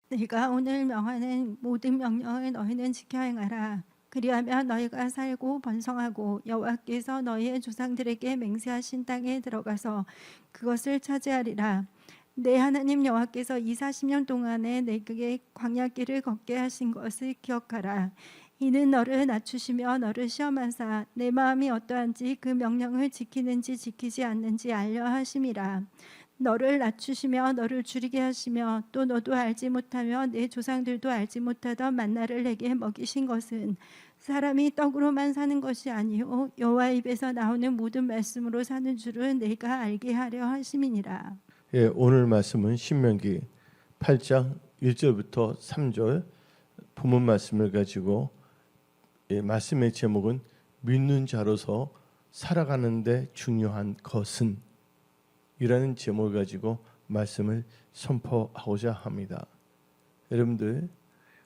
내가 오늘 명하는 모든 명령을 너희는 지켜 행하라. 그리하면 너희가 살고 번성하고 여호와께서 너희의 조상들에게 맹세하신 땅에 들어가서 그것을 차지하리라. 내 하나님 여호와께서 이 40년 동안에 내게 광야길을 걷게 하신 것을 기억하라. 이는 너를 낮추시며 너를 시험하사 내 마음이 어떠한지 그 명령을 지키는지 지키지 않는지 알려 하심이라. 너를 낮추시며 너를 줄이게 하시며 또 너도 알지 못하며 내 조상들도 알지 못하던 만나를 내게 먹이신 것은 사람이 떡으로만 사는 것이 아니요 여호와 입에서 나오는 모든 말씀으로 사는 줄을 내가 알게 하려 하심이니라. 예, 오늘 말씀은 신명기 8장 1절부터 3절 본문 말씀을 가지고 말씀의 제목은 믿는 자로서 살아가는데 중요한 것은 이라는 제목을 가지고 말씀을 선포하고자 합니다. 여러분들,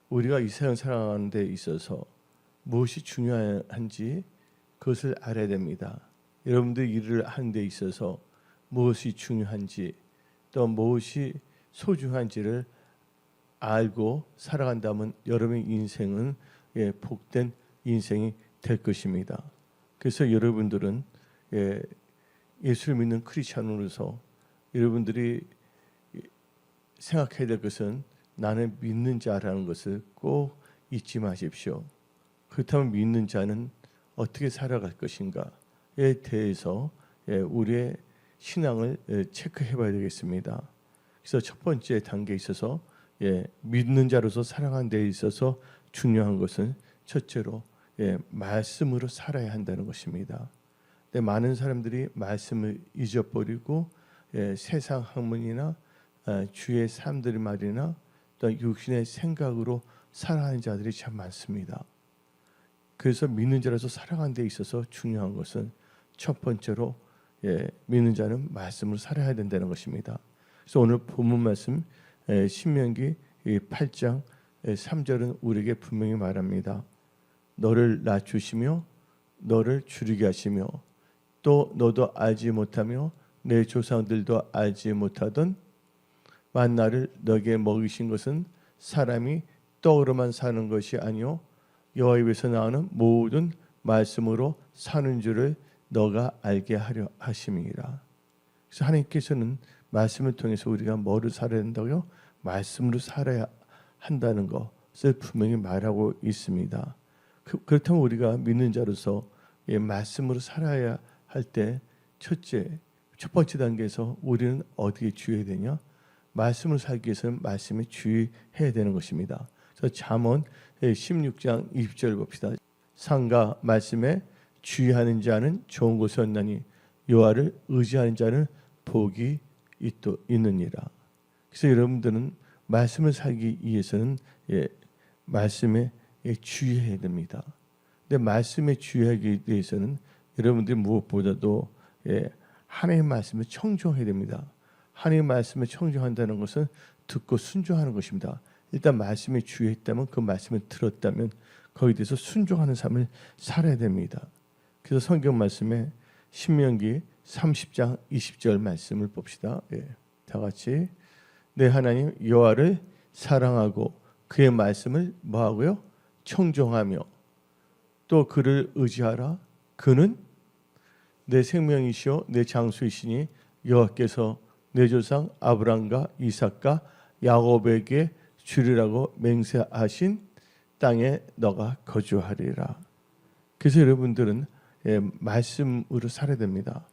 우리가 이 세상 살아가는 데 있어서 무엇이 중요한지 그것을 알아야 됩니다. 여러분들 일을 하는 데 있어서 무엇이 중요한지 또 무엇이 소중한지를 알고 살아간다면 여러분의 인생은 복된 인생이 될 것입니다. 그래서 여러분들은 예수를 믿는 크리스찬으로서 여러분들이 생각해야 될 것은 나는 믿는 자라는 것을 꼭 잊지 마십시오. 그렇다면 믿는 자는 어떻게 살아갈 것인가에 대해서 우리의 신앙을 체크해 봐야 되겠습니다. 그래서 첫 번째 단계에 있어서 믿는 자로서 살아가는 데 있어서 중요한 것은 첫째로 말씀으로 살아야 한다는 것입니다. 많은 사람들이 말씀을 잊어버리고 세상 학문이나 주의 사람들의 말이나 또 육신의 생각으로 살아가는 자들이 참 많습니다. 그래서 믿는 자로서 살아가는 데 있어서 중요한 것은 첫 번째로 믿는 자는 말씀으로 살아야 된다는 것입니다. 그래서 오늘 본문 말씀 신명기 8장 3절은 우리에게 분명히 말합니다. 너를 낮추시며 너를 줄이게 하시며 또 너도 알지 못하며 내 조상들도 알지 못하던 만나를 너에게 먹이신 것은 사람이 떡으로만 사는 것이 아니요 여호와 입에서 나오는 모든 말씀으로 사는 줄을 너가 알게 하려 하심이라. 그래서 하나님께서는 말씀을 통해서 우리가 뭐를 살아야 된다고요? 말씀으로 살아야 한다는 것을 분명히 말하고 있습니다. 그렇다면 우리가 믿는 자로서 말씀으로 살아야 할 때 첫 번째 단계에서 우리는 어디에 주의해야 되냐? 말씀을 살기 위해서는 말씀에 주의해야 되는 것입니다. 그래서 잠언 16장 20절 봅시다. 상가 말씀에 주의하는 자는 좋은 곳에 얻나니 여호와를 의지하는 자는 복이 있느니라. 그래서 여러분들은 말씀을 살기 위해서는 말씀에 주의해야 됩니다. 근데 말씀에 주의하기 위해서는 여러분들이 무엇보다도 하나님의 말씀을 청종해야 됩니다. 하나님의 말씀을 청종한다는 것은 듣고 순종하는 것입니다. 일단 말씀에 주의했다면 그 말씀을 들었다면 거기에 대해서 순종하는 삶을 살아야 됩니다. 그래서 성경 말씀에 신명기 30장 20절 말씀을 봅시다. 다 같이 내 하나님 여호와를 사랑하고 그의 말씀을 뭐하고요? 청종하며 또 그를 의지하라. 그는 내 생명이시오 내 장수이시니 여호와께서 내 조상 아브람과 이삭과 야곱에게 주리라고 맹세하신 땅에 너가 거주하리라. 그래서 여러분들은 말씀으로 살아야 됩니다.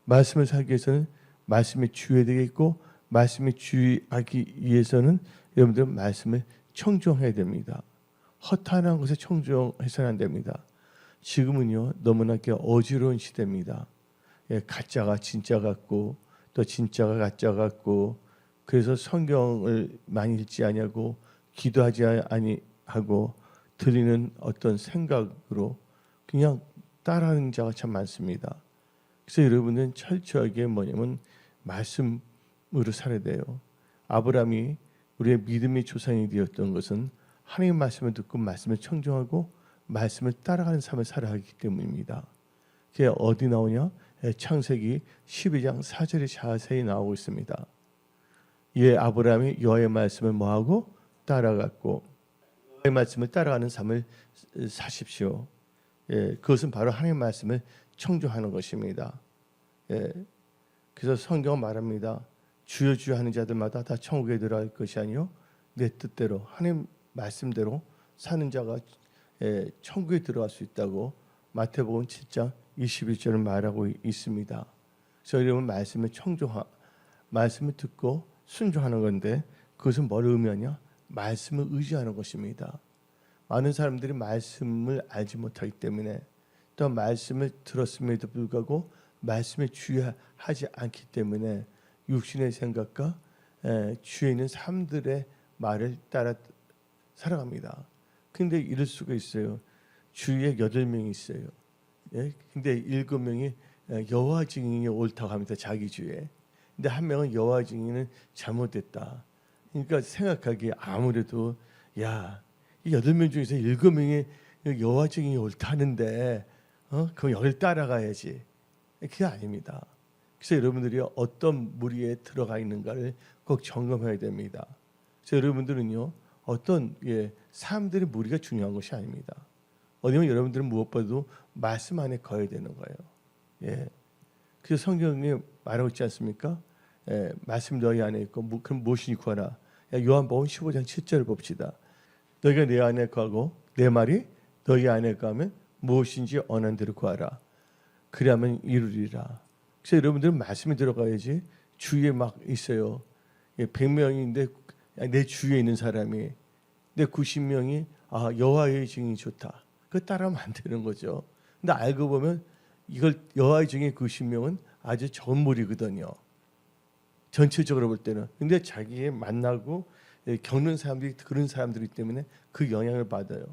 말씀을 살기 위해서는 말씀에 주의해야 되겠고 말씀에 주의하기 위해서는 여러분들은 말씀을 청종해야 됩니다. 허탄한 것에 청종해서는 안 됩니다. 지금은요 너무나 어지러운 시대입니다. 가짜가 진짜 같고 또 진짜가 가짜 같고 그래서 성경을 많이 읽지 아니하고 기도하지 아니하고 드리는 어떤 생각으로 그냥 따라하는 자가 참 많습니다. 그래서 여러분은 철저하게 뭐냐면 말씀으로 살아야 돼요. 아브라함이 우리의 믿음의 조상이 되었던 것은 하나님의 말씀을 듣고 말씀을 청종하고 말씀을 따라가는 삶을 살아가기 때문입니다. 그게 어디 나오냐? 창세기 12장 4절에 자세히 나오고 있습니다. 아브라함이 여호와의 말씀을 뭐하고 따라갔고 하나님의 말씀을 따라가는 삶을 사십시오. 예, 그것은 바로 하나님의 말씀을 청종하는 것입니다. 예, 그래서 성경은 말합니다. 주여 주여 하는 자들마다 다 천국에 들어갈 것이 아니요 내 뜻대로 하나님 말씀대로 사는 자가 천국에 들어갈 수 있다고 마태복음 7장 21절을 말하고 있습니다. 그래서 여러분 말씀을 듣고 순종하는 건데 그것은 뭘 의미하냐? 말씀을 의지하는 것입니다. 많은 사람들이 말씀을 알지 못하기 때문에 또 말씀을 들었음에도 불구하고 말씀에 주의하지 않기 때문에 육신의 생각과 주위에 있는 사람들의 말을 따라 살아갑니다. 근데 이럴 수가 있어요. 주위에 8명이 있어요. 예? 근데 7명이 여호와 증인이 옳다고 합니다. 자기 주위에. 근데 한 명은 여호와 증인은 잘못됐다. 그러니까 생각하기에 아무래도 야, 이 8명 중에서 7명이 여호와 증인이 옳다는데 그럼 여기를 따라가야지. 그게 아닙니다. 그래서 여러분들이 어떤 무리에 들어가 있는가를 꼭 점검해야 됩니다. 그래서 여러분들은요 어떤 사람들의 무리가 중요한 것이 아닙니다. 어디면 여러분들은 무엇보다도 말씀 안에 거해야 되는 거예요. 예. 그래서 성경에 말하고 있지 않습니까? 말씀 너희 안에 있고 그럼 무엇이니 구하라. 요한복음 15장 7절을 봅시다. 너희가 내 안에 거하고 내 말이 너희 안에 거하면 무엇인지 원하는 대로 구하라. 그리하면 이루리라. 그래서 여러분들은 말씀이 들어가야지. 주위에 막 있어요. 100명인데 내 주위에 있는 사람이 내 90명이 여호와의 증인이 좋다. 그거 따라하면 안 되는 거죠. 근데 알고 보면 이걸 여호와의 증인 90명은 아주 적은 무리거든요. 전체적으로 볼 때는. 근데 자기의 만나고 겪는 사람들이 그런 사람들이기 때문에 그 영향을 받아요.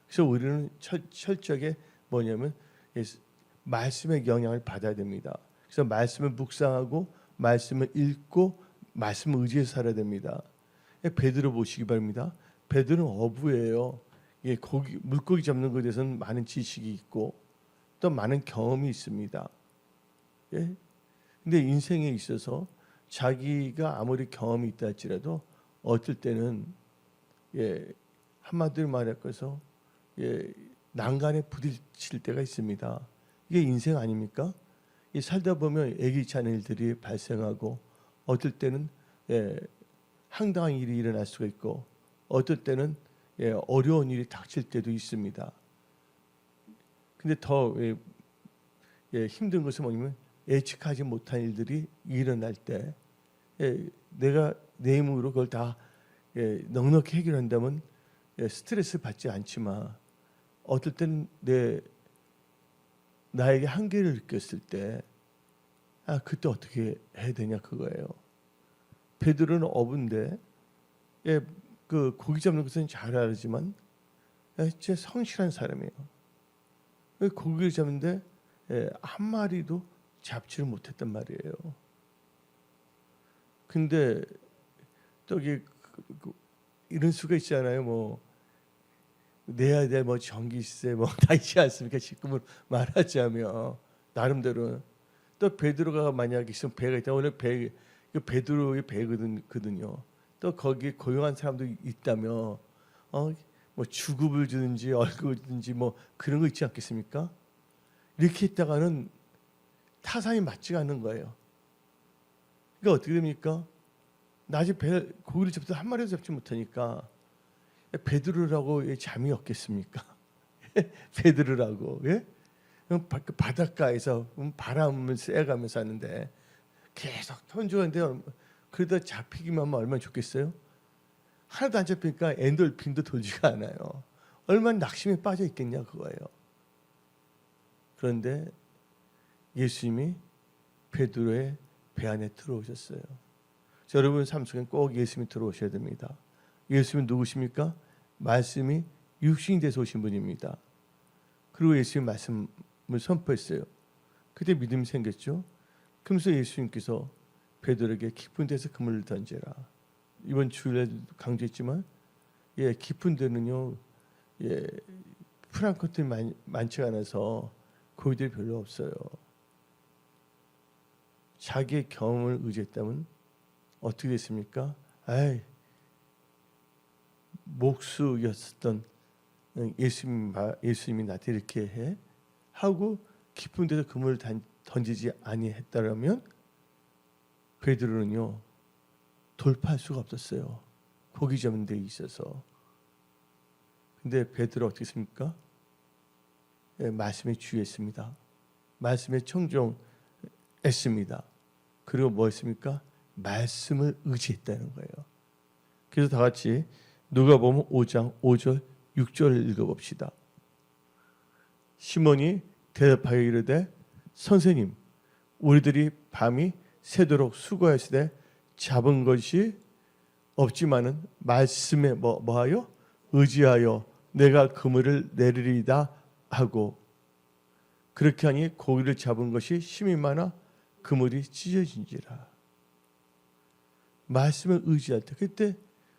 그래서 우리는 철저하게 뭐냐면 말씀의 영향을 받아야 됩니다. 그래서 말씀을 묵상하고 말씀을 읽고 말씀을 의지해서 살아야 됩니다. 베드로 보시기 바랍니다. 베드로는 어부예요. 물고기 잡는 것에 대해서는 많은 지식이 있고 또 많은 경험이 있습니다. 예? 근데 인생에 있어서 자기가 아무리 경험이 있다 할지라도 어떨 때는 한마디로 말해서 난간에 부딪힐 때가 있습니다. 이게 인생 아닙니까? 살다 보면 예기치 않은 일들이 발생하고 어떨 때는 황당한 일이 일어날 수가 있고 어떨 때는 어려운 일이 닥칠 때도 있습니다. 근데 더 힘든 것은 뭐냐면 예측하지 못한 일들이 일어날 때 내가 내 힘으로 그걸 다 넉넉히 해결한다면 스트레스 받지 않지만 어떨 때는 나에게 한계를 느꼈을 때 그때 어떻게 해야 되냐 그거예요. 베드로는 어부인데 그 고기 잡는 것은 잘 알지만 진짜 성실한 사람이에요. 고기를 잡는데 한 마리도 잡지를 못했단 말이에요. 근데 또 이런 수가 있잖아요. 뭐 내야 될 뭐 전기세 뭐 다 있지 않습니까? 지금은 말하자면 나름대로 또 베드로가 만약에 있으면 배가 있다. 원래 베드로의 배거든요. 또 거기에 고용한 사람도 있다면 뭐 주급을 주든지 월급을 주든지 뭐 그런 거 있지 않겠습니까? 이렇게 있다가는 타산이 맞지가 않는 거예요. 그러니까 어떻게 됩니까? 낮에 고기를 잡도 한 마리도 잡지 못하니까 베드로라고 잠이 없겠습니까? 베드로라고 바닷가에서 바람을 쐬가면서 하는데 계속 던져는데 그러다 잡히기만 하면 얼마나 좋겠어요? 하나도 안 잡히니까 엔돌핀도 돌지가 않아요. 얼마나 낙심에 빠져 있겠냐 그거예요. 그런데 예수님이 베드로의 배 안에 들어오셨어요. 여러분 삶 속에 꼭 예수님이 들어오셔야 됩니다. 예수님은 누구십니까? 말씀이 육신이 돼서 오신 분입니다. 그리고 예수님 말씀을 선포했어요. 그때 믿음이 생겼죠. 그러면서 예수님께서 베드로에게 깊은 데서 그물을 던져라. 이번 주일에 강조했지만 깊은 데는요 프랑크톤이 많지가 않아서 고기들이 별로 없어요. 자기의 경험을 의지했다면 어떻게 됐습니까? 목수였었던 예수님이 나한테 이렇게 해 하고 깊은 데서 그물을 던지지 아니했다라면 베드로는요 돌파할 수가 없었어요. 고기 잡는 데 있어서. 근데 베드로 어떻게 했습니까? 예, 말씀에 주의했습니다. 말씀에 청종했습니다. 그리고 뭐 했습니까? 말씀을 의지했다는 거예요. 그래서 다 같이 누가복음 5장 5절 6절을 읽어봅시다. 시몬이 대답하여 이르되 선생님 우리들이 밤이 새도록 수고하시되 잡은 것이 없지만은 말씀에 뭐하여 의지하여 내가 그물을 내리리다 하고 그렇게 하니 고기를 잡은 것이 힘이 많아 그물이 찢어진지라. 말씀을 의지할 때 그때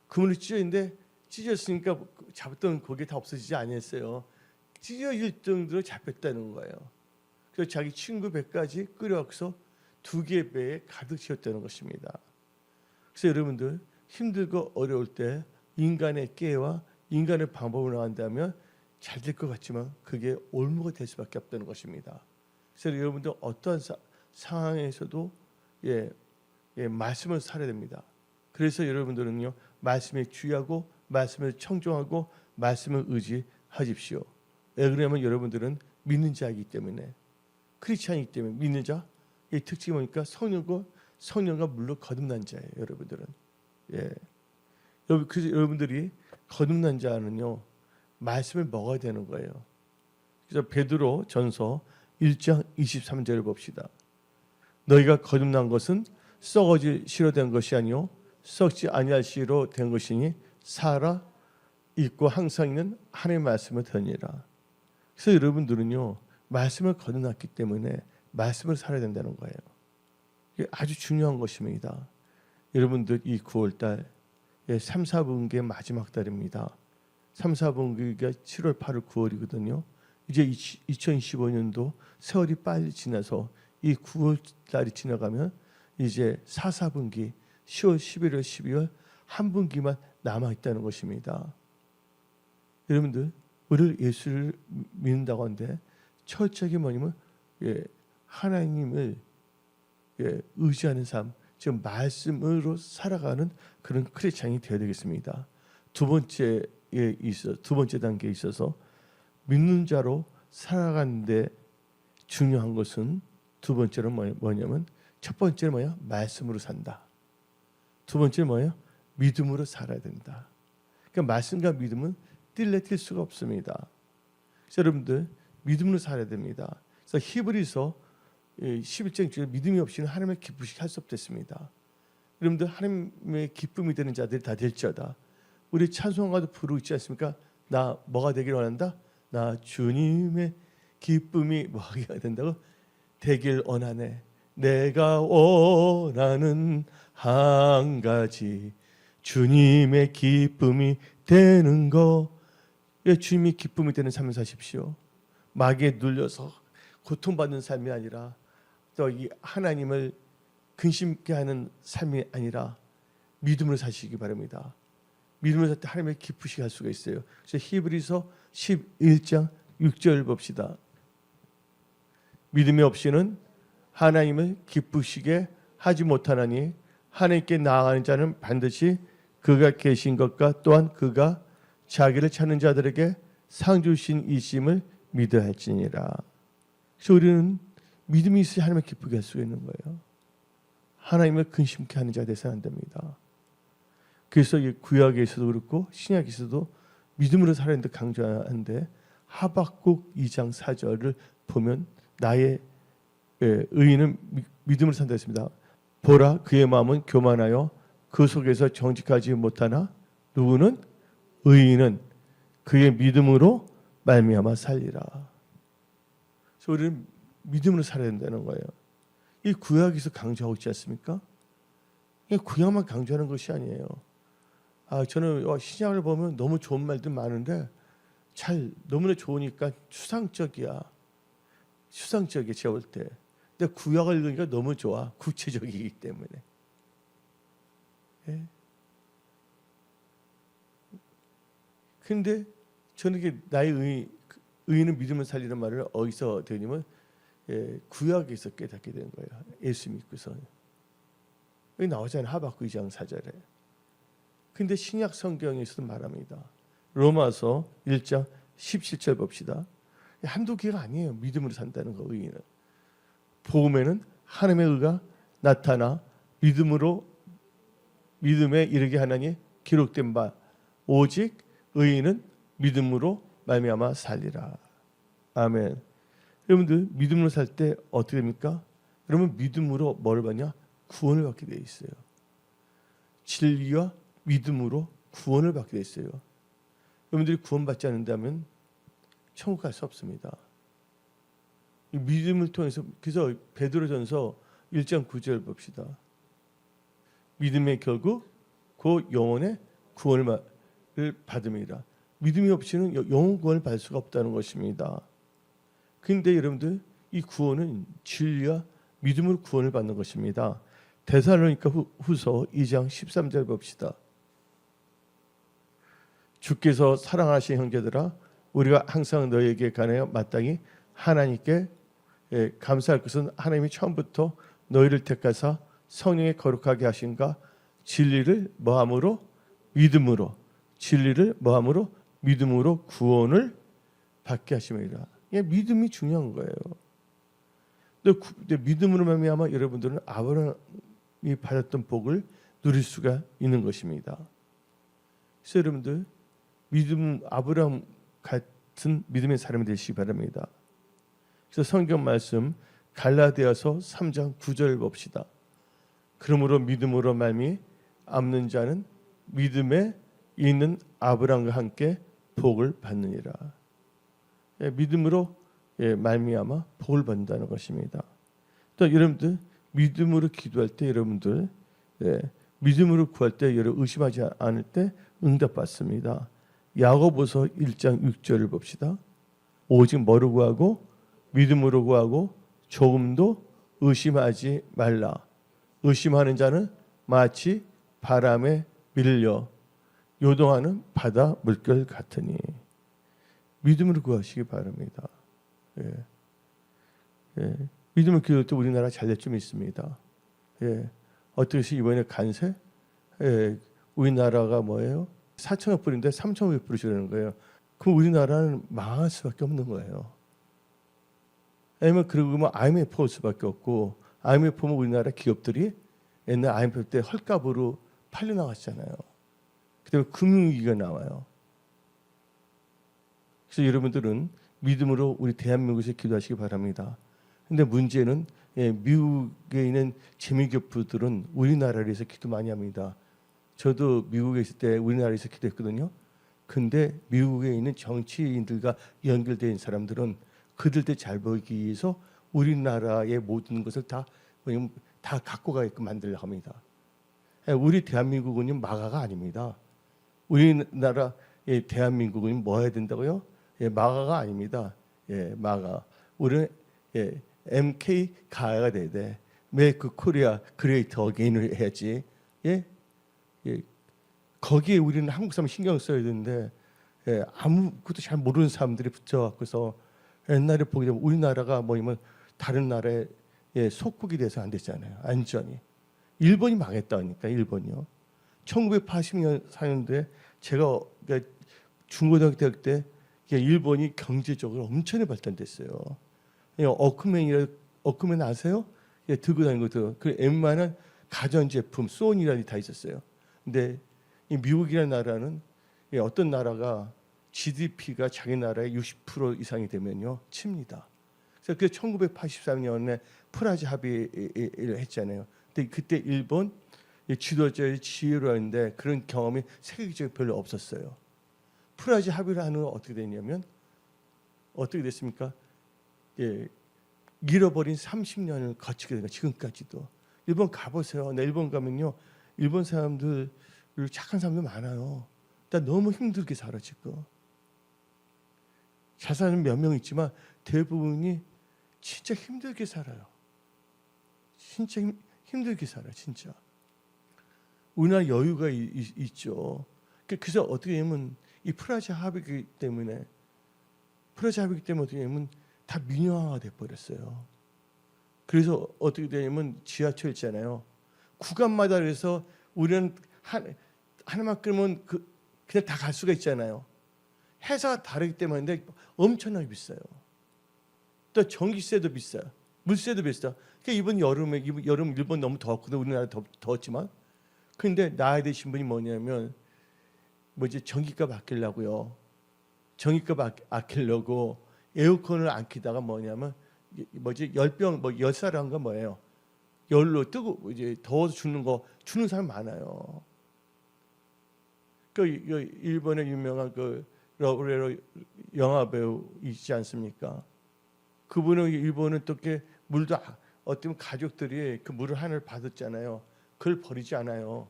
그물이 찢어진데 찢었으니까 잡았던 고기 다 없어지지 않았어요. 찢어질 정도로 잡혔다는 거예요. 그래서 자기 친구 배까지 끌어와서 2개의 배에 가득 채웠다는 것입니다. 그래서 여러분들 힘들고 어려울 때 인간의 깨와 인간의 방법을 나간다면 잘 될 것 같지만 그게 올무가 될 수밖에 없다는 것입니다. 그래서 여러분들 어떠한 상황에서도 말씀을 살아야 됩니다. 그래서 여러분들은요 말씀에 주의하고 말씀을 청종하고 말씀을 의지하십시오. 왜 그러냐면 여러분들은 믿는 자이기 때문에 크리스찬이기 때문에 믿는 자. 이 특징이 뭐니까 성령과 물로 거듭난 자예요. 여러분들은. 그래서 여러분들이 거듭난 자는요 말씀을 먹어야 되는 거예요. 그래서 베드로 전서 1장 23절을 봅시다. 너희가 거듭난 것은 썩어질 씨로 된 것이 아니요 썩지 아니할 씨로 된 것이니 살아 있고 항상 있는 하나님의 말씀을 들으니라. 그래서 여러분들은요 말씀을 거듭났기 때문에 말씀을 살아야 된다는 거예요. 이게 아주 중요한 것입니다. 여러분들 이 9월달 3, 4분기의 마지막 달입니다. 3, 4분기가 7월, 8월, 9월이거든요. 이제 2025년도 세월이 빨리 지나서 이 9월달이 지나가면 이제 4, 4분기 10월, 11월, 12월 한 분기만 남아있다는 것입니다. 여러분들 우리를 예수를 믿는다고 하는데 철저하게 뭐냐면 하나님을 의지하는 삶, 지금 말씀으로 살아가는 그런 크리스찬이 되어야 되겠습니다. 두 번째 단계에 있어서 믿는 자로 살아가는데 중요한 것은 두 번째로 뭐냐면 첫 번째는 뭐야? 말씀으로 산다. 두 번째는 뭐예요? 믿음으로 살아야 된다. 그러니까 말씀과 믿음은 뗄래 뗄 수가 없습니다. 그래서 여러분들 믿음으로 살아야 됩니다. 그래서 히브리서 11장 중에 믿음이 없이는 하나님의 기쁘시게 할 수 없겠습니다. 여러분들 하나님의 기쁨이 되는 자들이 다 될지어다. 우리 찬송가도 부르고 있지 않습니까? 나 뭐가 되기를 원한다? 나 주님의 기쁨이 뭐가 된다고? 되길 원하네. 내가 원하는 한 가지 주님의 기쁨이 되는 거. 주님이 기쁨이 되는 삶을 사십시오. 마귀에 눌려서 고통받는 삶이 아니라 또 이 하나님을 근심케 하는 삶이 아니라 믿음으로 사시기 바랍니다. 믿음으로 살 때 하나님의 기쁘시게 할 수가 있어요. 그래서 히브리서 11장 6절 봅시다. 믿음이 없이는 하나님을 기쁘시게 하지 못하나니 하나님께 나아가는 자는 반드시 그가 계신 것과 또한 그가 자기를 찾는 자들에게 상 주신 이심을 믿어야 할지니라. 그래서 우리는 믿음이 있어야 하나님을 기쁘게 할 수 있는 거예요. 하나님을 근심케 하는 자가 되어서는 안 됩니다. 그래서 이 구약에서도 그렇고 신약에서도 믿음으로 살아야 하는데 강조하는데 하박국 2장 4절을 보면 나의 의인은 믿음으로 산다 했습니다. 보라 그의 마음은 교만하여 그 속에서 정직하지 못하나 누구는 의인은 그의 믿음으로 말미암아 살리라. 그래서 우리는 믿음으로 살아야 된다는 거예요. 이 구약에서 강조하고 있지 않습니까? 이 구약만 강조하는 것이 아니에요. 저는 신약을 보면 너무 좋은 말들 많은데 너무나 좋으니까 추상적이야. 추상적이야 제가 볼 때. 근데 구약을 읽으니까 너무 좋아. 구체적이기 때문에. 근데 저는 이게 나의 의인은 믿음을 살리는 말을 어디서 되냐면 구약에서 깨닫게 된 거예요. 예수 믿고서. 여기 나오잖아요. 하박국 2장 4절에. 근데 신약 성경에서도 말합니다. 로마서 1장 17절 봅시다. 한두 개가 아니에요. 믿음으로 산다는 거 의인은. 복음에는 하나님의 의가 나타나 믿음에 이르게 하나니 기록된 바 오직 의인은 믿음으로 말미암아 살리라. 아멘. 여러분들 믿음으로 살 때 어떻게 됩니까? 여러분 믿음으로 뭐를 받냐? 구원을 받게 돼 있어요. 진리와 믿음으로 구원을 받게 돼 있어요. 여러분들이 구원받지 않는다면 천국 갈 수 없습니다. 이 믿음을 통해서 그래서 베드로전서 1장 9절 봅시다. 믿음의 결국 그 영혼의 구원을 받음이라. 믿음이 없이는 영혼 구원을 받을 수가 없다는 것입니다. 그런데 여러분들 이 구원은 진리와 믿음으로 구원을 받는 것입니다. 데살로니가 후서 2장 13절 봅시다. 주께서 사랑하신 형제들아 우리가 항상 너희에게 관하여 마땅히 하나님께 감사할 것은 하나님이 처음부터 너희를 택하사 성령에 거룩하게 하신가 진리를 뭐함으로 믿음으로 진리를 뭐함으로 믿음으로 구원을 받게 하심이라. 믿음이 중요한 거예요. 근데 믿음으로 말미암아 여러분들은 아브라함이 받았던 복을 누릴 수가 있는 것입니다. 그래서 여러분들 믿음 아브라함 같은 믿음의 사람이 되시기 바랍니다. 그래서 성경 말씀 갈라디아서 3장 9절 봅시다. 그러므로 믿음으로 말미암는 자는 믿음에 있는 아브라함과 함께 복을 받느니라. 믿음으로 말미암아 복을 받는다는 것입니다. 또 여러분들 믿음으로 기도할 때 여러분들 믿음으로 구할 때 여러분 의심하지 않을 때 응답받습니다. 야고보서 1장 6절을 봅시다. 오직 뭐로 구하고 믿음으로 구하고 조금도 의심하지 말라. 의심하는 자는 마치 바람에 밀려 요동하는 바다 물결 같으니. 믿음으로 구하시기 바랍니다. 믿음을 기도할 때 우리나라 잘될 좀 있습니다. 어떻게 해서 이번에 간세? 우리나라가 뭐예요? 4천억 불인데 3,500 불을 주려는 거예요. 그럼 우리나라는 망할 수밖에 없는 거예요. 아니면 그러면 IMF 올 수밖에 없고 IMF 오면 우리나라 기업들이 옛날 IMF 때 헐값으로 팔려 나갔잖아요. 그다음에 금융위기가 나와요. 그래서 여러분들은 믿음으로 우리 대한민국에서 기도하시기 바랍니다. 근데 문제는 미국에 있는 재미교포들은 우리나라를 위해서 기도 많이 합니다. 저도 미국에 있을 때 우리나라에서 기도했거든요. 근데 미국에 있는 정치인들과 연결된 사람들은 그들한테 잘 보이기 위해서 우리나라의 모든 것을 다 갖고 가게끔 만들려고 합니다. 우리 대한민국은 마가가 아닙니다. 우리나라 대한민국은 뭐 해야 된다고요? 마가가 아닙니다. 마가. 우리는 MK 가야가 돼야 돼. Make Korea Great Again을 해야지. 거기에 우리는 한국 사람 신경 써야 되는데 아무것도 잘 모르는 사람들이 붙여갖고서 옛날에 보게 되면 우리나라가 뭐냐면 다른 나라의 속국이 돼서 안 됐잖아요. 안전이. 일본이 망했다니까. 일본이요. 1980년 4년도에 제가 중고등학교 때 일본이 경제적으로 엄청나게 발전됐어요. 어크맨 아세요? 들고 다니는 것도 그 웬만한 가전제품 소니라니 다 있었어요. 근데 이 미국이라는 나라는 어떤 나라가 GDP가 자기 나라의 60% 이상이 되면요 칩니다. 그래서 그 1983년에 프라자 합의를 했잖아요. 근데 그때 일본 지도자의 지혜로웠는데 그런 경험이 세계적으로 별로 없었어요. 프라자 합의를 하는 건 어떻게 됐냐면 어떻게 됐습니까? 잃어버린 30년을 거치게 되니까 지금까지도. 일본 가보세요. 나 일본 가면요 일본 사람들 착한 사람들 많아요. 나 너무 힘들게 살아 지금. 잘 사는 몇 명 있지만 대부분이 진짜 힘들게 살아요. 진짜 힘들게 살아 진짜. 우리나라 여유가 있죠. 그래서 어떻게 하면 이 프라자 합의기 때문에 어떻게 되냐면 다 민영화가 돼 버렸어요. 그래서 어떻게 되냐면 지하철 있잖아요. 구간마다 그래서 우리는 하나만 끌면 그냥 다 갈 수가 있잖아요. 회사가 다르기 때문에 엄청나게 비싸요. 또 전기세도 비싸요. 물세도 비싸. 그러니까 이번 여름 일본 너무 더웠거든. 우리나라 더웠지만. 근데 나야 되신 분이 뭐냐면 전기값 아끼려고요. 전기값 아끼려고 에어컨을 안 키다가 뭐냐면 열살 한 거 뭐예요? 열로 뜨고 이제 더워서 주는 사람 많아요. 그 일본의 유명한 그 러브레로 영화 배우 있지 않습니까? 그분은 일본은 어떻게 물도 어떤 가족들이 그 물을 하나를 받았잖아요. 그걸 버리지 않아요.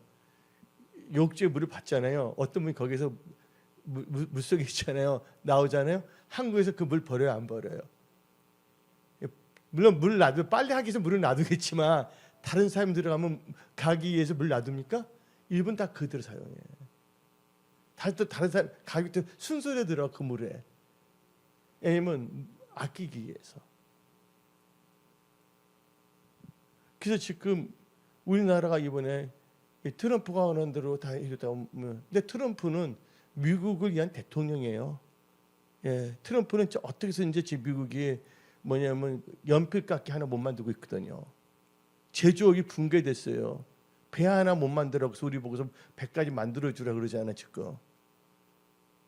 욕조에 물을 받잖아요. 어떤 분이 거기서 물속에 있잖아요. 나오잖아요. 한국에서 그 물 버려요, 안 버려요? 물론 물 놔도 빨래하기 위해서 물을 놔두겠지만 다른 사람 들어가면 가기 위해서 물 놔둡니까? 일본 다 그대로 사용해. 다른 사람 가격도 순서대로 들어 그 물에. 왜냐면 아끼기 위해서. 그래서 지금 우리나라가 이번에 트럼프가 하는 대로 다 이러다 보면, 근데 트럼프는 미국을 위한 대통령이에요. 예, 트럼프는 어떻게 해서든지 지금 미국이 뭐냐면 연필깎이 하나 못 만들고 있거든요. 제조업이 붕괴됐어요. 배 하나 못 만들어서 우리 보고서 배까지 만들어주라 그러잖아요 지금.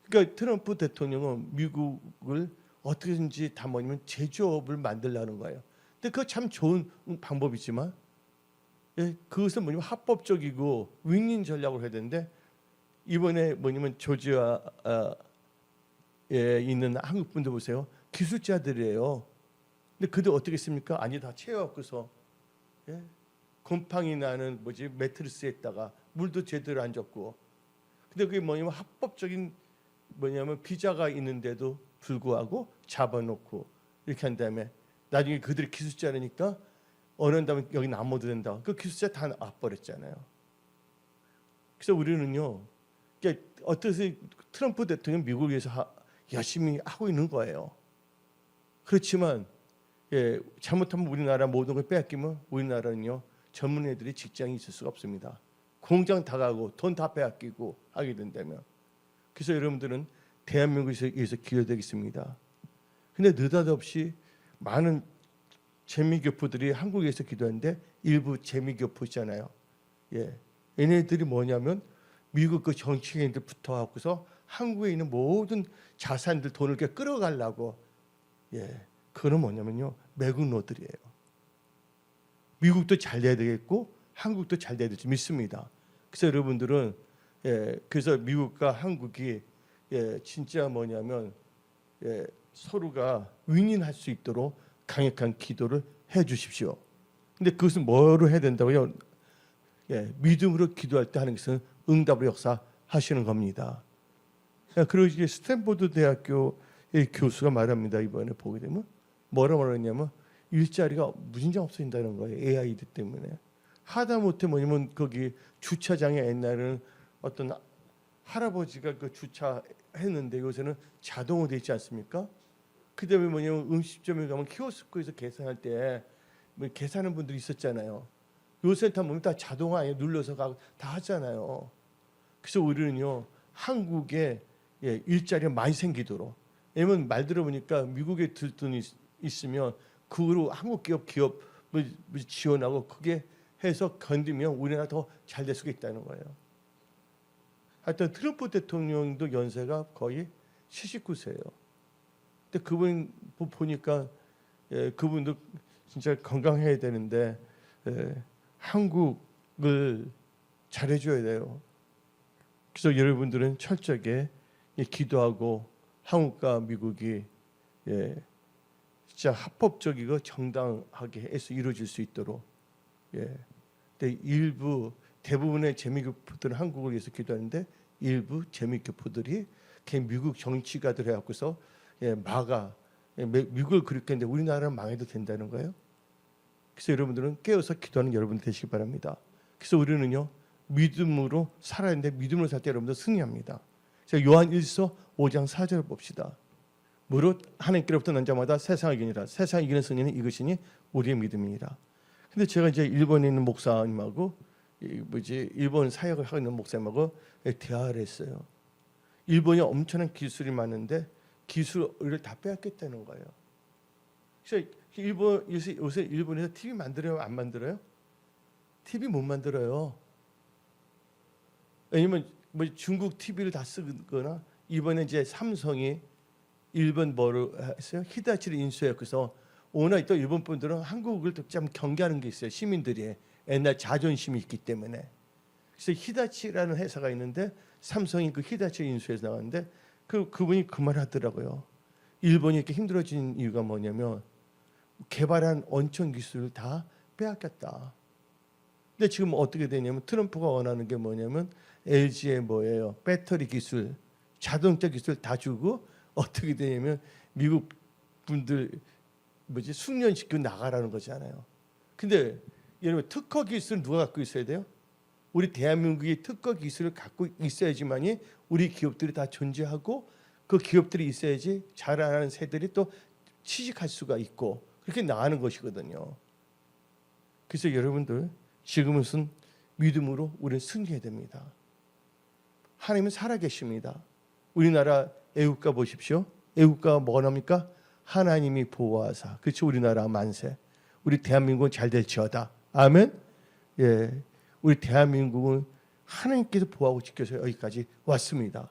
그러니까 트럼프 대통령은 미국을 어떻게든지 다 뭐냐면 제조업을 만들려는 거예요. 근데 그거 참 좋은 방법이지만 그것은 뭐냐면 합법적이고 윈윈 전략을 해야 되는데 이번에 뭐냐면 조지아에 있는 한국 분들 보세요. 기술자들이에요. 근데 그들 어떻게 했습니까? 아니 다 채워갖고서 곰팡이 나는 매트리스에다가 물도 제대로 안 줬고. 근데 그게 뭐냐면 합법적인 뭐냐면 비자가 있는데도 불구하고 잡아놓고 이렇게 한 다음에 나중에 그들이 기술자라니까 어느 다음에 여기 안 모두 된다. 그 기술자 다 놔버렸잖아요. 그래서 우리는요. 그러니까 어떻게 트럼프 대통령 미국을 위해서 열심히 하고 있는 거예요. 그렇지만 잘못하면 우리나라 모든 걸 빼앗기면 우리나라는요. 젊은 애들이 직장이 있을 수가 없습니다. 공장 다 가고 돈 다 빼앗기고 하게 된다면. 그래서 여러분들은 대한민국에 위해서 기도되겠습니다. 근데 느닷없이 많은 재미교포들이 한국에서 기도하는데 일부 재미교포 있잖아요. 얘네들이 뭐냐면 미국 그 정치인들 붙어갖고서 한국에 있는 모든 자산들 돈을 이렇게 끌어가려고. 그건 뭐냐면요 매국노들이에요. 미국도 잘 돼야 되겠고 한국도 잘 돼야 될지 믿습니다. 그래서 여러분들은 그래서 미국과 한국이 진짜 뭐냐면 서로가 윈윈할 수 있도록 강력한 기도를 해 주십시오. 근데 그것은 뭐로 해야 된다고요? 믿음으로 기도할 때 하는 것은 응답으로 역사하시는 겁니다. 그리고 이게 스탠포드 대학교의 교수가 말합니다. 이번에 보게 되면 뭐라고 말했냐면 일자리가 무진장 없어진다는 거예요. AI들 때문에. 하다못해 뭐냐면 거기 주차장에 옛날에는 어떤 할아버지가 그 주차했는데 요새는 자동으로 돼 있지 않습니까? 그다음에 뭐냐면 음식점에 가면 키오스크에서 계산할 때 뭐 계산하는 분들이 있었잖아요. 요새 다 보면 다 자동화에 눌러서 가고 다 하잖아요. 그래서 우리는요 한국에 일자리가 많이 생기도록. 왜냐면 말 들어보니까 미국에 들돈이 있으면 그거로 한국 기업을 지원하고 그게 해서 건드면 우리나라 더 잘 될 수가 있다는 거예요. 하여튼 트럼프 대통령도 연세가 거의 79세예요. 근데 그분 보니까 그분도 진짜 건강해야 되는데 한국을 잘해줘야 돼요. 그래서 여러분들은 철저하게 기도하고 한국과 미국이 진짜 합법적이고 정당하게 해서 이루어질 수 있도록. 근데 대부분의 재미교포들은 한국을 위해서 기도하는데 일부 재미교포들이 미국 정치가들 해갖고서 미국을 그렇게 했는데 우리나라는 망해도 된다는 거예요. 그래서 여러분들은 깨어서 기도하는 여러분 되시기 바랍니다. 그래서 우리는요 믿음으로 살아야 하는데 믿음으로 살 때 여러분들 승리합니다. 자, 요한 1서 5장 4절 봅시다. 무릇 하나님께로부터 난 자마다 세상을 이기니라. 세상을 이기는 승리는 이것이니 우리의 믿음이니라. 근데 제가 이제 일본에 있는 목사님하고 일본 사역을 하고 있는 목사님하고 대화를 했어요. 일본이 엄청난 기술이 많은데 기술을 다 빼앗겠다는 거예요. 그래서 요새 일본에서 TV 만들어요, 안 만들어요? TV 못 만들어요. 왜냐면 뭐 중국 TV를 다 쓰거나 이번에 이제 삼성이 일본 뭐로 했어요? 히다치를 인수했고서 오늘 또 일본 분들은 한국을 좀 경계하는 게 있어요. 시민들이 옛날 자존심이 있기 때문에. 그래서 히다치라는 회사가 있는데 삼성이 그 히다치를 인수해서 나왔는데 그분이 그 말 하더라고요. 일본이 이렇게 힘들어진 이유가 뭐냐면 개발한 원천 기술을 다 빼앗겼다. 근데 지금 어떻게 되냐면 트럼프가 원하는 게 뭐냐면 LG의 뭐예요? 배터리 기술, 자동차 기술 다 주고 어떻게 되냐면 미국 분들 숙련시키고 나가라는 거잖아요. 근데 여러분 특허 기술 누가 갖고 있어야 돼요? 우리 대한민국이 특허 기술을 갖고 있어야지만이 우리 기업들이 다 존재하고 그 기업들이 있어야지 자라나는 새들이 또 취직할 수가 있고 그렇게 나가는 것이거든요. 그래서 여러분들 지금은 믿음으로 우리는 승리해야 됩니다. 하나님은 살아계십니다. 우리나라 애국가 보십시오. 애국가가 뭐가 나옵니까? 하나님이 보호하사. 그렇죠. 우리나라 만세. 우리 대한민국은 잘 될지어다. 아멘. 예, 우리 대한민국은 하나님께서 보호하고 지켜서 여기까지 왔습니다.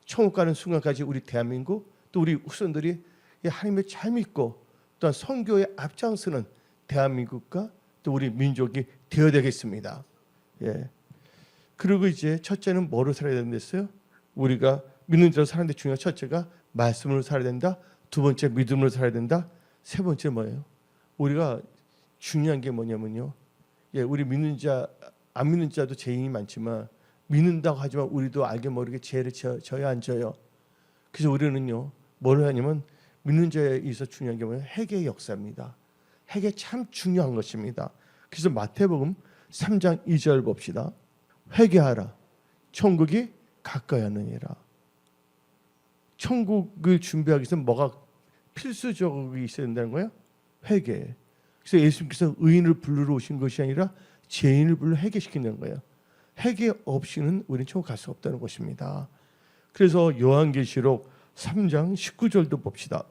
천국 가는 순간까지 우리 대한민국 또 우리 후손들이 하나님을 잘 믿고 또한 선교에 앞장서는 대한민국과 또 우리 민족이 되어야 되겠습니다. 예. 그리고 이제 첫째는 뭐로 살아야 된댔어요? 우리가 믿는 자로 사는데 중요한 첫째가 말씀으로 살아야 된다. 두 번째 믿음으로 살아야 된다. 세 번째 뭐예요? 우리가 중요한 게 뭐냐면요. 예, 우리 믿는 자, 안 믿는 자도 죄인이 많지만 믿는다고 하지만 우리도 알게 모르게 죄를 져야 안 져요. 그래서 우리는요, 뭘 하냐면 믿는 자에 있어서 중요한 게 뭐예요? 회개의 역사입니다. 회개 참 중요한 것입니다. 그래서 마태복음 3장 2절 봅시다. 회개하라. 천국이 가까이 하느니라. 천국을 준비하기 위해서 뭐가 필수적으로 있어야 된다는 거예요? 회개. 그래서 예수님께서 의인을 부르러 오신 것이 아니라 죄인을 불러 회개시킨다는 거예요. 회개 없이는 우리는 천국 갈 수 없다는 것입니다. 그래서 요한계시록 3장 19절도 봅시다.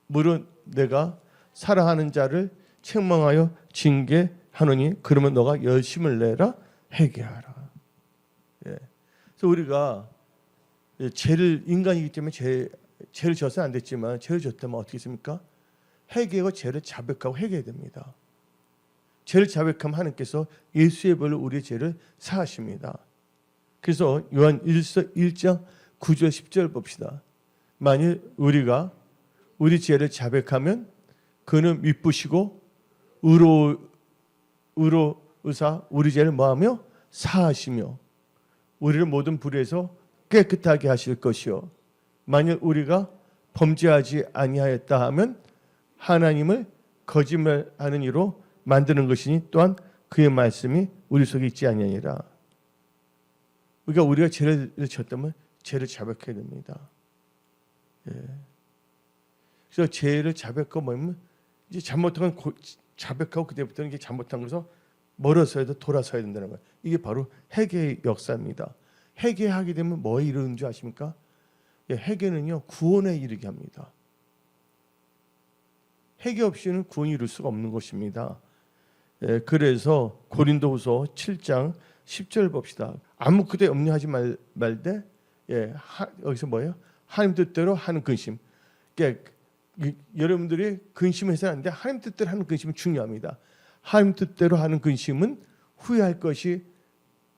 물론 내가 사랑하는 자를 책망하여 징계하노니 그러면 너가 열심을 내라 회개하라. 예. 그래서 우리가 죄를 인간이기 때문에 죄를 져서는 안 됐지만 죄를 졌다면 어떻게 했습니까? 회개하고 죄를 자백하고 회개해야 됩니다. 죄를 자백하면 하나님께서 예수의 벌로 우리의 죄를 사하십니다. 그래서 요한 1장 9절 10절 봅시다. 만일 우리가 우리 죄를 자백하면 그는 미쁘시고 의로우사 우리 죄를 뭐하며 사하시며 우리를 모든 불의에서 깨끗하게 하실 것이요 만일 우리가 범죄하지 아니하였다 하면 하나님을 거짓말하는 이로 만드는 것이니 또한 그의 말씀이 우리 속에 있지 아니하니라. 그러니까 우리가 죄를 졌다면 죄를 자백해야 됩니다. 예. 그래서 죄를 자백하고 뭐냐면 이제 잘못한 건 자백하고 그때부터는 이게 잘못한 것에서 멀어서라도 돌아서야 된다는 거예요. 이게 바로 회개의 역사입니다. 회개하게 되면 뭐에 이르는 줄 아십니까? 예, 회개는요 구원에 이르게 합니다. 회개 없이는 구원이 이룰 수가 없는 것입니다. 예, 그래서 고린도후서 7장 10절 봅시다. 아무 그대 염려하지 말되 여기서 뭐예요? 하나님 뜻대로 하는 근심. 그러니까 여러분들이 근심해서는 안 돼. 하나님 뜻대로 하는 근심은 중요합니다. 하나님 뜻대로 하는 근심은 후회할 것이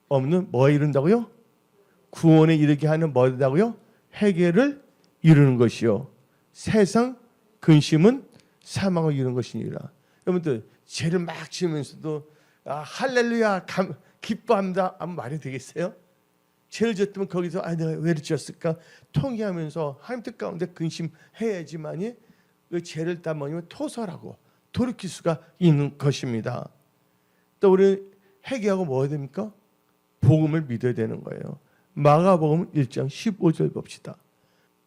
없는 뭐에 이른다고요? 구원에 이르게 하는 뭐다고요? 회개를 이루는 것이요. 세상 근심은 사망을 이루는 것이니라. 여러분들 죄를 막 지으면서도 할렐루야 기뻐합니다 하면 말이 되겠어요? 죄를 졌다면 거기서 내가 왜 지었을까 통회하면서 하나님 뜻 가운데 근심해야지만이 그 죄를 다 뭐냐면 토설하고 돌이킬 수가 있는 것입니다. 또 우리 회개하고 뭐 해야 됩니까? 복음을 믿어야 되는 거예요. 마가복음 1장 15절 봅시다.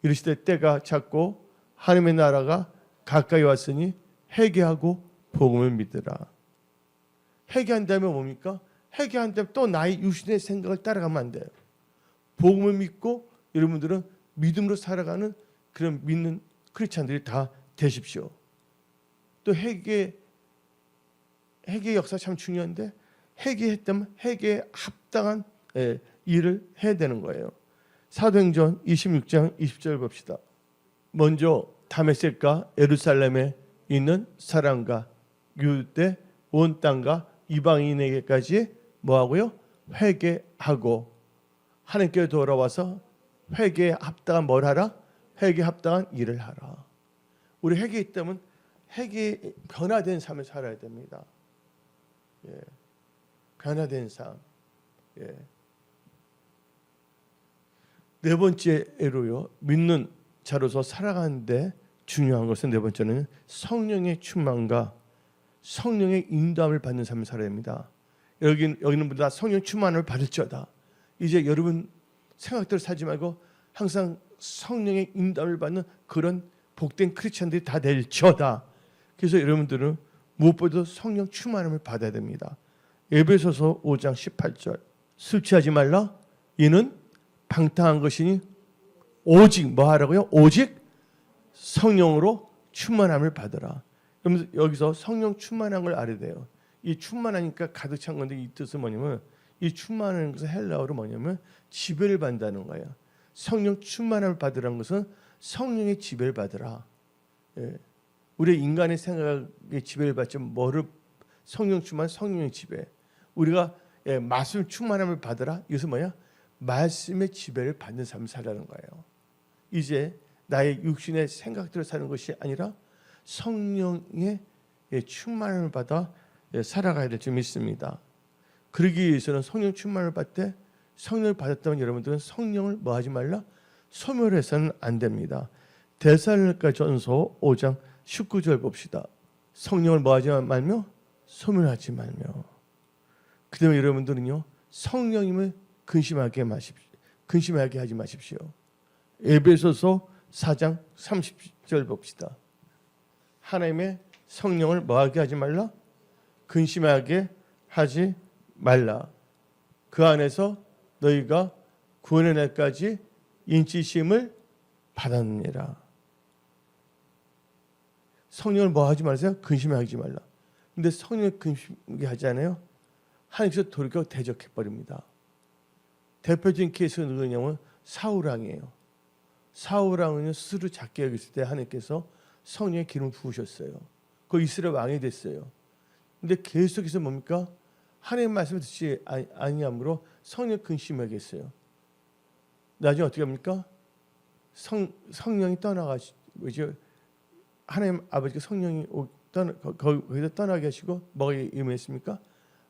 이르시되 때가 찼고 하나님의 나라가 가까이 왔으니 회개하고 복음을 믿으라. 회개한다면 뭡니까? 회개한다면 또 나의 육신의 생각을 따라가면 안 돼요. 복음을 믿고 여러분들은 믿음으로 살아가는 그런 믿는 크리스찬들이 다 되십시오. 또 회개 역사 참 중요한데 회개했다면 회개에 합당한 일을 해야 되는 거예요. 사도행전 26장 20절 봅시다. 먼저 다메섹과 예루살렘에 있는 사람과 유대 온 땅과 이방인에게까지 뭐하고요? 회개하고 하나님께 돌아와서 회개에 합당한 뭘 하라? 회개에 합당한 일을 하라. 우리 회개에 있다면 회개에 변화된 삶을 살아야 됩니다. 예. 변화된 삶. 예. 네 번째로요. 믿는 자로서 살아가는데 중요한 것은 네 번째는 성령의 충만과 성령의 인도함을 받는 삶을 살아야 됩니다. 여기는 분들 다 성령 충만을 받을지어다. 이제 여러분 생각대로 살지 말고 항상 성령의 인도함을 받는 그런 복된 크리스천들이 다 될지어다. 그래서 여러분들은 무엇보다도 성령 충만함을 받아야 됩니다. 에베소서 5장 18절 술 취하지 말라. 이는 방탕한 것이니 오직 뭐 하라고요? 오직 성령으로 충만함을 받으라. 그러면서 여기서 성령 충만한 걸 알아야 돼요. 이 충만하니까 가득 찬 건데 이 뜻은 뭐냐면 이 충만한 것은 헬라어로 뭐냐면 지배를 받는다는 거예요. 성령 충만함을 받으라는 것은 성령의 지배를 받으라. 예. 우리 인간의 생각에 지배를 받지 뭐를 성령 충만, 성령의 지배. 우리가 말씀 충만함을 받으라. 이것은 뭐야? 말씀의 지배를 받는 삶을 살라는 거예요. 이제 나의 육신의 생각대로 사는 것이 아니라 성령의 충만함을 받아 살아가야 될 줄 믿습니다. 그러기 위해서는 성령 충만을 받을 때 성령을 받았다면 여러분들은 성령을 뭐 하지 말라? 소멸해서는 안 됩니다. 데살로니가전서 5장 19절 봅시다. 성령을 뭐 하지 말며? 소멸하지 말며. 그다음에 여러분들은요. 성령님을 근심하게 하지 마십시오. 에베소서 4장 30절 봅시다. 하나님의 성령을 뭐하게 하지 말라? 근심하게 하지 말라. 그 안에서 너희가 구원의 날까지 인치심을 받았느니라. 성령을 뭐하지 마세요? 근심하지 말라. 근데 성령을 근심하게 하지 않아요? 하나님께서 돌이켜 대적해버립니다. 대표적인 케이스는 누구냐면 사울왕이에요. 사울왕은 스스로 작게 여겼을 때 하나님께서 성령의 기름을 부으셨어요. 그 이스라엘 왕이 됐어요. 근데 계속해서 뭡니까? 하나님의 말씀을 듣지 아니함으로 성령을 근심하게 했어요. 나중에 어떻게 합니까? 성령이 떠나가시고 이제 하나님 아버지가 성령이 거기서 떠나게 하시고 뭐가 임했습니까?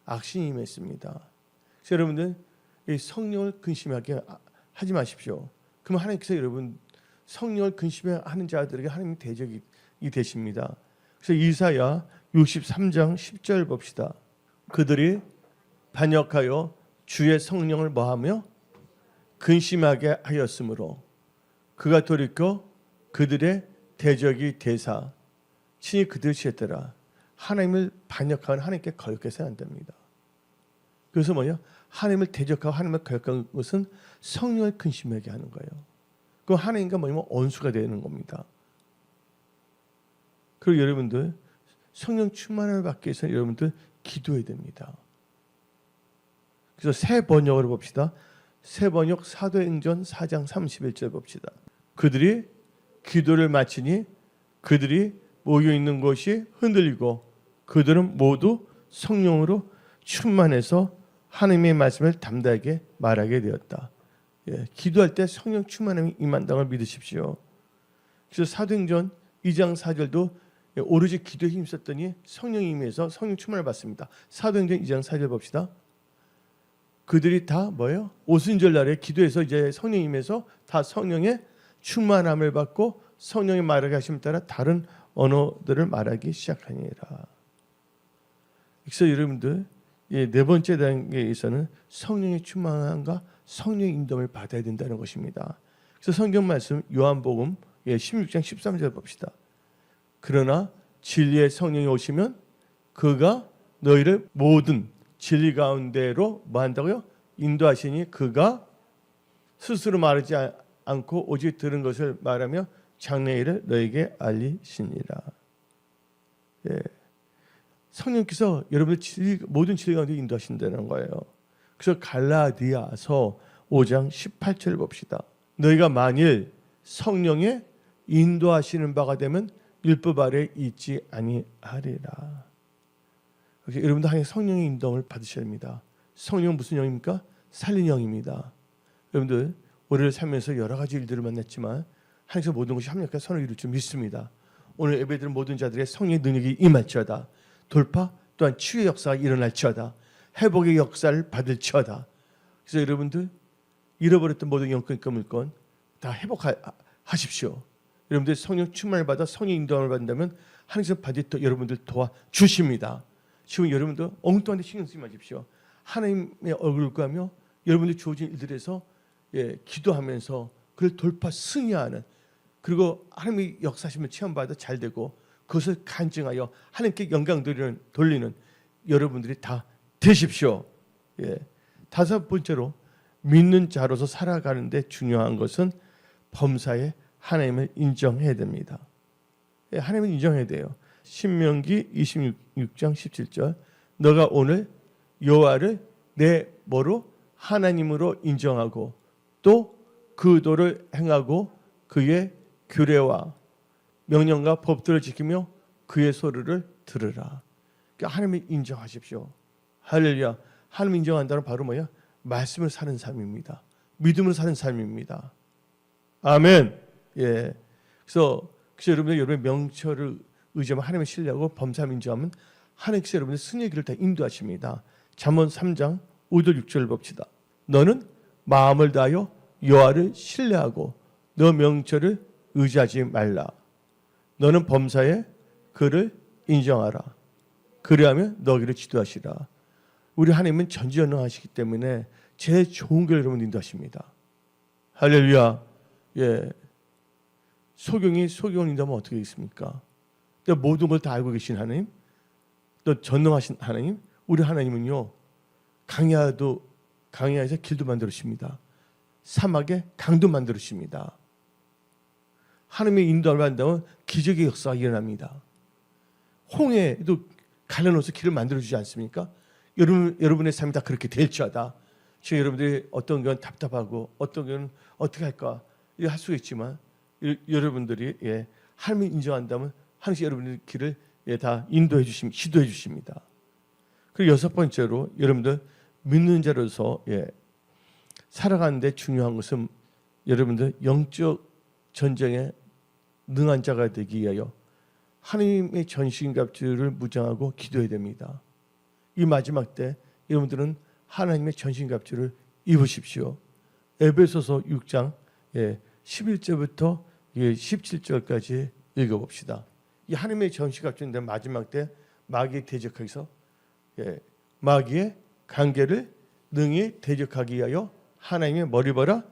악신이 임했습니다. 그래서 여러분들 이 성령을 근심하게 하지 마십시오. 그럼 하나님께서 여러분 성령을 근심하는 자들에게 하나님의 대적이 되십니다. 그래서 이사야 63장 10절 봅시다. 그들이 반역하여 주의 성령을 뭐하며 근심하게 하였으므로 그가 돌이켜 그들의 대적이 되사 친히 그들을 치었더라. 하나님을 반역하는 하나님께 거역해서는 안 됩니다. 그래서 뭐냐? 하나님을 대적하고 하나님을 거역하는 것은 성령을 근심하게 하는 거예요. 그럼 하나님과 뭐냐면 원수가 되는 겁니다. 그리고 여러분들 성령 충만을 받기 위해서 여러분들 기도해야 됩니다. 그래서 새 번역으로 봅시다. 새 번역 사도행전 4장 31절 봅시다. 그들이 기도를 마치니 그들이 모여 있는 곳이 흔들리고 그들은 모두 성령으로 충만해서 하나님의 말씀을 담대하게 말하게 되었다. 예, 기도할 때 성령 충만함이 임한다는 걸 믿으십시오. 그래서 사도행전 2장 4절도 오로지 기도에 힘썼더니 성령이 임해서 성령 충만을 받습니다. 사도행전 2장 4절 봅시다. 그들이 다 뭐예요? 오순절 날에 기도해서 이제 성령이 임해서 다 성령의 충만함을 받고 성령의 말하게 하심에 따라 다른 언어들을 말하기 시작하니라. 그래서 여러분들 네 번째 단계에서는 성령의 충만함과 성령의 인도를 받아야 된다는 것입니다. 그래서 성경 말씀 요한복음 16장 13절 봅시다. 그러나 진리의 성령이 오시면 그가 너희를 모든 진리 가운데로 뭐 한다고요? 인도하시니 그가 스스로 말하지 않고 오직 들은 것을 말하며 장래의 일을 너에게 알리시니라. 예. 성령께서 여러분들 모든 진리 가운데 인도하신다는 거예요. 그래서 갈라디아서 5장 18절 봅시다. 너희가 만일 성령의 인도하시는 바가 되면 율법 아래 있지 아니하리라. 여러분들 하나님 성령의 인도를 받으셔야 합니다. 성령은 무슨 영입니까? 살린 영입니다. 여러분들 우리를 살면서 여러 가지 일들을 만났지만 하나님께서 모든 것이 합력하여 선을 이룰 줄 믿습니다. 오늘 예배드린 모든 자들의 성령의 능력이 임할지어다. 돌파 또한 치유의 역사가 일어날지어다. 회복의 역사를 받을지어다. 그래서 여러분들 잃어버렸던 모든 영적 물건 다 회복하십시오. 여러분들 성령 충만을 받아 성령 인도함을 받는다면 하나님께서 반드시 여러분들 도와주십니다. 지금 여러분들 엉뚱한 데 신경 쓰지 마십시오. 하나님의 얼굴을 구하며 여러분들이 주어진 일들에서 기도하면서 그를 돌파 승리하는, 그리고 하나님의 역사심을 체험받아 잘되고 그것을 간증하여 하나님께 영광 돌리는 여러분들이 다 되십시오. 다섯 번째로 믿는 자로서 살아가는데 중요한 것은 범사에 하나님을 인정해야 됩니다. 하나님을 인정해야 돼요. 신명기 26장 17절 너가 오늘 여호와를 내 뭐로? 하나님으로 인정하고 또 그 도를 행하고 그의 규례와 명령과 법들을 지키며 그의 소리를 들으라. 그러니까 하나님을 인정하십시오. 할렐루야. 하나님을 인정한다는 바로 뭐야? 말씀을 사는 삶입니다. 믿음을 사는 삶입니다. 아멘. 그래서 여러분의 명철을 의지하면 하나님을 신뢰하고 범사함을 인정하면 하나님께서 여러분의 승리의 길을 다 인도하십니다. 잠언 3장 5절 6절을 봅시다. 너는 마음을 다하여 여호와를 신뢰하고 너 명철을 의지하지 말라. 너는 범사에 그를 인정하라. 그리하면 너희를 지도하시라. 우리 하나님은 전지전능하시기 때문에 제일 좋은 걸 여러분 인도하십니다. 할렐루야. 소경을 인도하면 어떻게 있습니까? 모든 걸 다 알고 계신 하나님, 또 전능하신 하나님, 우리 하나님은요 강야에서 길도 만들으십니다. 사막에 강도 만들으십니다. 하나님의 인도를 받는다면 기적의 역사가 일어납니다. 홍해도 갈라놓아서 길을 만들어주지 않습니까? 여러분의 삶이 다 그렇게 될지어다. 지금 여러분들이 어떤 건 답답하고 어떤 건 어떻게 할까 할 수 있지만 여러분들이 하나님을 인정한다면 하나님께서 여러분의 길을 다 인도해 주십니다. 지도해 주십니다. 그리고 여섯 번째로 여러분들 믿는 자로서 살아가는데 중요한 것은 여러분들 영적 전쟁에 능한 자가 되기 위하여 하나님의 전신갑주를 무장하고 기도해야 됩니다. 이 마지막 때 여러분들은 하나님의 전신갑주를 입으십시오. 에베소서 6장 11절부터 17절까지 읽어봅시다. 이 하나님의 전신갑주인데 마지막 때 마귀에 대적하기 위해서 마귀의 관계를 능히 대적하기 위하여 하나님의 머리보라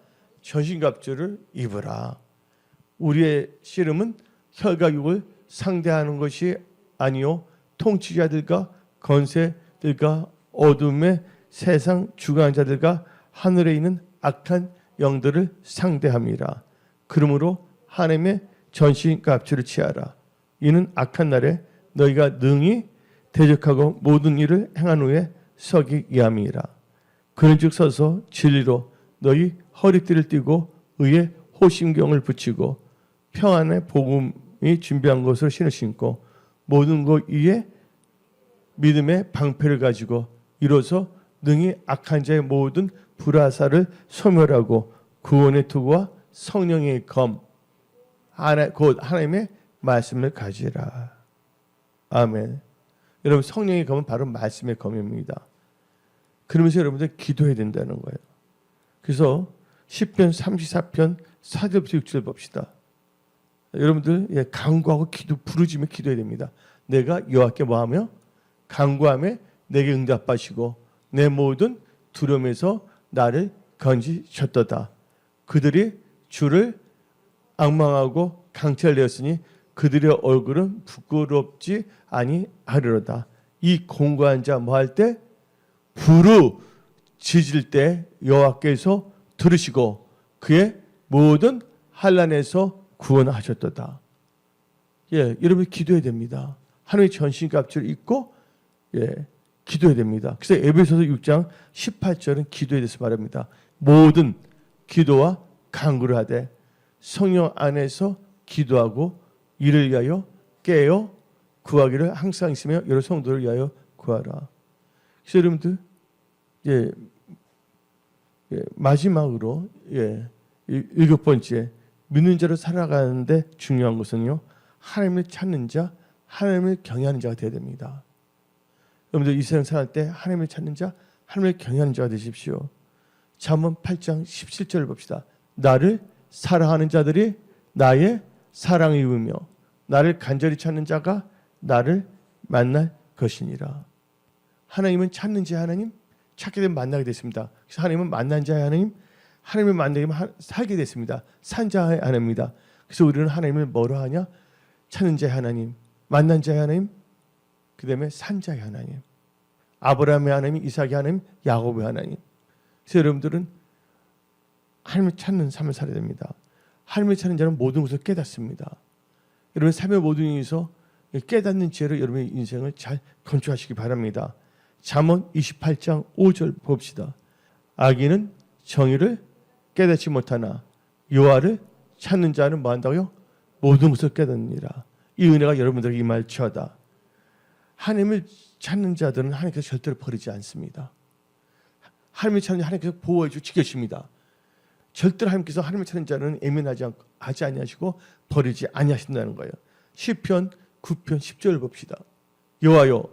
전신갑주를 입으라. 우리의 씨름은 혈과 육을 상대하는 것이 아니요 통치자들과 권세들과 어둠의 세상 주관한 자들과 하늘에 있는 악한 영들을 상대함이라. 그러므로 하나님의 전신갑주를 취하라. 이는 악한 날에 너희가 능히 대적하고 모든 일을 행한 후에 서기 위함이라. 그런즉 서서 진리로 너희 허리띠를 띠고 의의 호심경을 붙이고 평안의 복음이 준비한 것을 신을 신고 모든 것 위에 믿음의 방패를 가지고 이로써 능히 악한 자의 모든 불화살을 소멸하고 구원의 투구와 성령의 검 곧 하나님의 말씀을 가지라. 아멘. 여러분 성령의 검은 바로 말씀의 검입니다. 그러면서 여러분들 기도해야 된다는 거예요. 그래서 시편 34편 4절부터 6절 봅시다. 여러분들 간구하고 부르짖으며 기도해야 됩니다. 내가 여호와께 뭐하며 간구하며 내게 응답하시고 내 모든 두려움에서 나를 건지셨도다. 그들이 주를 앙망하고 강탈되었으니 그들의 얼굴은 부끄럽지 아니하리로다. 이 공고한 자 뭐 할 때? 부르짖을 때 여호와께서 들으시고 그의 모든 환난에서 구원하셨도다. 예, 여러분 기도해야 됩니다. 하나님의 전신갑주를 입고 기도해야 됩니다. 그래서 에베소서 6장 18절은 기도에 대해서 말합니다. 모든 기도와 간구를 하되 성령 안에서 기도하고 이를 위하여 깨어 구하기를 항상 있으며 여러 성도를 위하여 구하라. 그래서 여러분들 마지막으로 7번째 믿는 자로 살아가는데 중요한 것은요, 하나님을 찾는 자, 하나님을 경외하는 자가 되어야 됩니다. 여러분들 이 세상 살 때 하나님을 찾는 자, 하나님을 경외하는 자가 되십시오. 잠언 8장 17절을 봅시다. 나를 사랑하는 자들이 나의 사랑을 입으며 나를 간절히 찾는 자가 나를 만날 것이니라. 하나님은 찾는 자 하나님, 찾게 되면 만나게 됐습니다. 그래서 하나님은 만난 자의 하나님, 하나님을 만나게 되면 살게 됐습니다. 산 자의 하나님입니다. 그래서 우리는 하나님을 뭐로 하냐? 찾는 자의 하나님, 만난 자의 하나님, 그 다음에 산 자의 하나님, 아브라함의 하나님, 이삭의 하나님, 야곱의 하나님. 그래서 여러분들은 하나님을 찾는 삶을 살아야 됩니다. 하나님을 찾는 자는 모든 것을 깨닫습니다. 여러분 삶의 모든 일에서 깨닫는 지혜로 여러분의 인생을 잘 건축하시기 바랍니다. 잠언 28장 5절 봅시다. 악인은 정의를 깨닫지 못하나 여호와를 찾는 자는 뭐 한다고요? 모든 것을 깨닫느니라. 이 은혜가 여러분들에게 임할지어다. 하나님을 찾는 자들은 하나님께서 절대로 버리지 않습니다. 하나님을 찾는 자 하나님께서 보호해 주고 지켜주십니다. 절대로 하나님께서 하나님을 찾는 자는 하지 아니하시고 버리지 아니하신다는 거예요. 시편 9편 10절을 봅시다. 여호와여,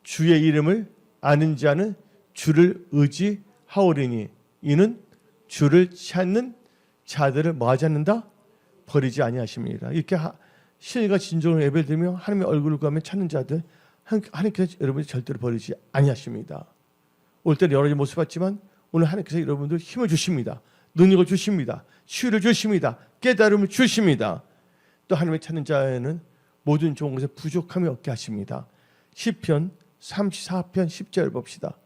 주의 이름을 아는 자는 주를 의지하오리니 이는 주를 찾는 자들을 뭐 하지 않는다? 버리지 아니하십니다. 이렇게 신의가 진정으로 예배드리며 하나님의 얼굴을 구하며 찾는 자들, 하나님께서 여러분을 절대로 버리지 아니하십니다. 올 때는 여러 가지 모습 봤지만 오늘 하나님께서 여러분들 힘을 주십니다. 능력을 주십니다. 치유를 주십니다. 깨달음을 주십니다. 또 하나님을 찾는 자에는 모든 좋은 것에 부족함이 없게 하십니다. 시편 34편 10절 봅시다.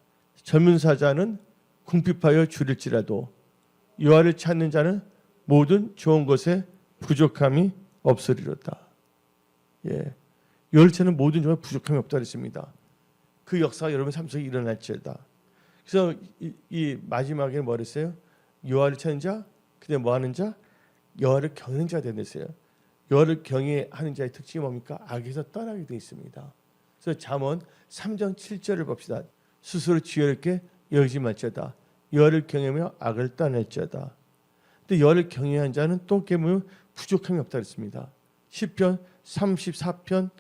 젊은 사자는 궁핍하여 줄일지라도 여호와를 찾는 자는 모든 좋은 것에 부족함이 없으리로다. 여호와를 찾는 모든 좋은 것에 부족함이 없다 그랬습니다. 그 역사가 여러분 삶 속에 일어날지어다. 그래서 이 마지막에 뭐 했어요? 여호와를 찾는 자, 그다음에 뭐 하는 자? 여호와를 경외하는 자가 되었어요. 여호와를 경외하는 자의 특징이 뭡니까? 악에서 떠나게 되어 있습니다. 그래서 잠언 3장 7절을 봅시다. 스스로 지혜롭게 여기지 말지어다. 여호와를 경외하며 악을 떠날지어다. 근데 여호와를 경외한 자는 똥 깨물면 부족함이 없다 그랬습니다. 시편 34편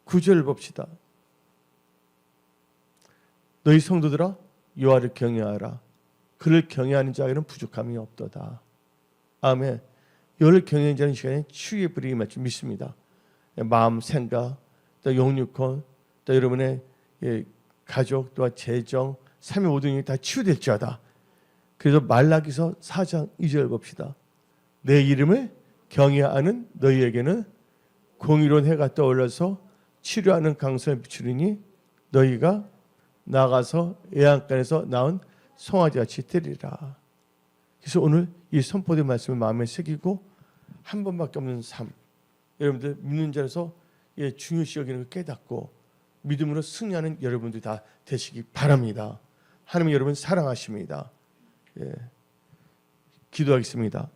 9절을 봅시다. 너희 성도들아 여호와를 경외하라. 그를 경외하는 자에게는 부족함이 없도다. 아멘. 여호와를 경외하는 자는 이 시간에 치유의 불이 임할 줄 믿습니다. 마음, 생각, 또 영육혼, 또 여러분의 가족, 또 재정, 삶의 모든 일이 다 치유될지어다. 그래서 말라기서 4장 2절 봅시다. 내 이름을 경외하는 너희에게는 공의로운 해가 떠올라서 치료하는 강선을 비추리니 너희가 나가서 애안간에서 나온 송아지같이 되리라. 그래서 오늘 이 선포된 말씀을 마음에 새기고 한 번밖에 없는 삶, 여러분들 믿는 자로서 중요시 여기는 걸 깨닫고 믿음으로 승리하는 여러분들이 다 되시기 바랍니다. 하나님 여러분 사랑하십니다. 기도하겠습니다.